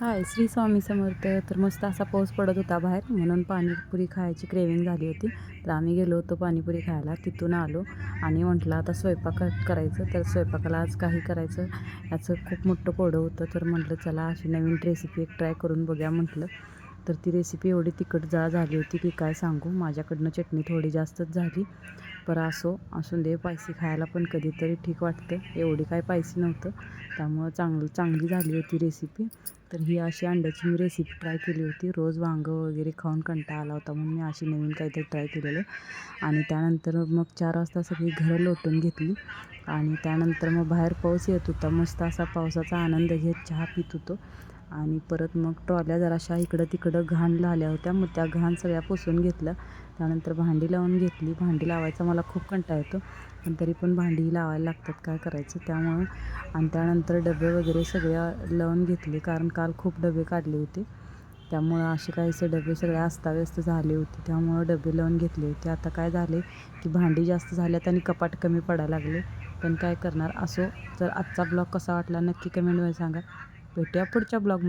हाय, श्री स्वामी समर्थ. तर मस्त असा पाऊस पडत होता बाहेर, म्हणून पाणीपुरी खायची क्रेविंग झाली होती. तर आम्ही गेलो होतो पाणीपुरी खायला. तिथून आलो आणि म्हटलं आता स्वयंपाक करायचं. तर स्वयंपाकाला आज काही करायचं याचं खूप मोठं कोडं होतं. तर म्हटलं चला अशी नवीन रेसिपी एक ट्राय करून बघूया म्हटलं. तर ती रेसिपी एवढी तिखट-जाळ झाली होती की काय सांगू. माझ्याकडनं चटणी थोडी जास्तच झाली. पर असून दे, स्पायसी खायला पण कधीतरी ठीक वाटतं. एवढी काय स्पायसी नव्हतं, त्यामुळं चांगली झाली होती रेसिपी. तर ही अशी अंड्याची मी रेसिपी ट्राय केली होती. रोज वांगं वगैरे खाऊन कंटाळा आला होता, म्हणून मी अशी नवीन काहीतरी ट्राय केलेलं. आणि त्यानंतर मग 4 वाजता सगळी घरं लोटून घेतली आणि त्यानंतर मग बाहेर पाऊस येत होता. मस्त असा पावसाचा आनंद घेत चहा पीत होतो. आणि परत मग ट्रॉल्या जराशा इकडं तिकडं घाण झाल्या होत्या, मग त्या घाण सगळ्या पुसून घेतल्या. त्यानंतर भांडी लावून घेतली. भांडी लावायचा मला खूप कंटाळा येतो, पण तरी पण भांडी लावायला लागतात, काय करायचं त्यामुळं. आणि त्यानंतर डबे वगैरे सगळ्या लावून घेतले, कारण काल खूप डबे काढले होते. त्यामुळं असे काहीसे डबे सगळे अस्ताव्यस्त झाले होते, त्यामुळं डबे लावून घेतले होते. आता काय झाले की भांडी जास्त झाल्यात आणि कपाट कमी पडायला लागले, पण काय करणार. तर आजचा ब्लॉग कसा वाटला नक्की कमेंटमध्ये सांगा. भेटूया पुढच्या ब्लॉगमध्ये.